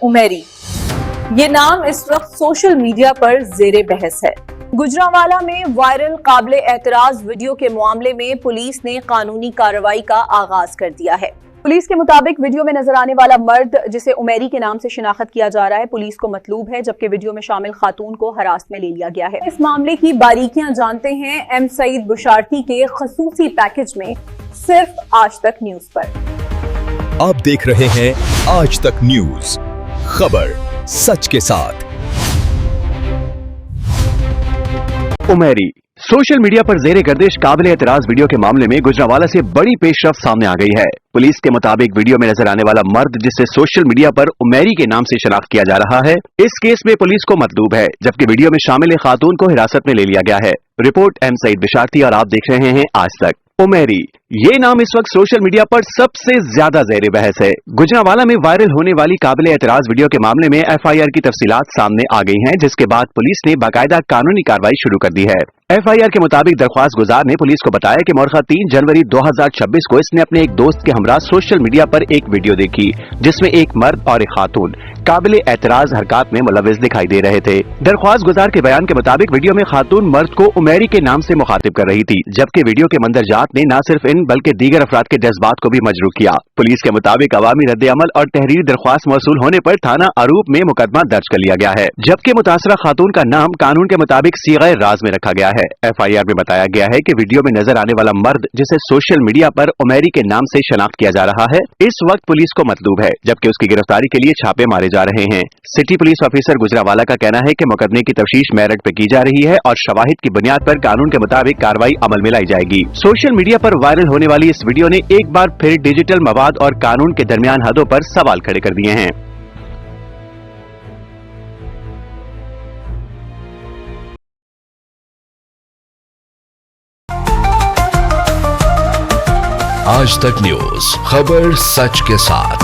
उमेरी ये नाम इस वक्त सोशल मीडिया पर ज़ेरे बहस है। गुजरांवाला में वायरल काबिले एतराज वीडियो के मामले में पुलिस ने कानूनी कार्रवाई का आगाज कर दिया है। पुलिस के मुताबिक वीडियो में नजर आने वाला मर्द, जिसे उमेरी के नाम से शिनाख्त किया जा रहा है, पुलिस को मतलूब है, जबकि वीडियो में शामिल खातून को हिरासत में ले लिया गया है। इस मामले की बारीकियां जानते हैं एम सईद बुशारती के खसूसी पैकेज में सिर्फ आज तक न्यूज पर। आप देख रहे हैं आज तक न्यूज, खबर सच के साथ। उमेरी सोशल मीडिया पर ज़ेरे गर्दिश काबिले एतराज वीडियो के मामले में गुजरांवाला से बड़ी पेशरफ्त सामने आ गई है। पुलिस के मुताबिक वीडियो में नजर आने वाला मर्द, जिसे सोशल मीडिया पर उमेरी के नाम से शनाख्त किया जा रहा है, इस केस में पुलिस को मतलूब है, जबकि वीडियो में शामिल एक खातून को हिरासत में ले लिया गया है। रिपोर्ट एम सईद बुशारती और आप देख रहे हैं आज तक। उमेरी ये नाम इस वक्त सोशल मीडिया पर सबसे ज्यादा ज़ेरे बहस है। गुजरांवाला में वायरल होने वाली काबिले एतराज वीडियो के मामले में FIR की तफसीलात सामने आ गई हैं, जिसके बाद पुलिस ने बाकायदा कानूनी कार्रवाई शुरू कर दी है। FIR के मुताबिक दरख्वास्त गुजार ने पुलिस को बताया कि मौरखा 3 जनवरी 2026 को इसने अपने एक दोस्त के हमरा सोशल मीडिया पर एक वीडियो देखी, जिसमें एक मर्द और एक खातून काबिले एतराज हरकत में मुलविस दिखाई दे रहे थे। दरख्वास्त गुजार के बयान के मुताबिक वीडियो में खातून मर्द को उमेरी के नाम से मुखातिब कर रही थी, जबकि वीडियो के मंदरजात ने न सिर्फ इन बल्कि दीगर अफराद के जज्बात को भी मजरूह किया। पुलिस के मुताबिक अवामी रद्द-ए-अमल और तहरीरी दरख्वास्त मौसूल होने पर थाना अरूप में मुकदमा दर्ज कर लिया गया है, जबकि मुतासरा खातून का नाम कानून के मुताबिक सीग़े राज में रखा गया है। FIR में बताया गया है कि वीडियो में नजर आने वाला मर्द, जिसे सोशल मीडिया पर उमेरी के नाम से शनाख्त किया जा रहा है, इस वक्त पुलिस को मतलूब है, जबकि उसकी गिरफ्तारी के लिए छापे मारे जा रहे हैं। सिटी पुलिस ऑफिसर गुजरांवाला का कहना है कि मुकदमे की तफ्तीश मेरठ पे की जा रही है और शवाहिद की बुनियाद पर कानून के मुताबिक कार्रवाई अमल में लाई जाएगी। सोशल मीडिया पर वायरल होने वाली इस वीडियो ने एक बार फिर डिजिटल मवाद और कानून के दरमियान हदों पर सवाल खड़े कर दिए हैं। आज तक न्यूज, खबर सच के साथ।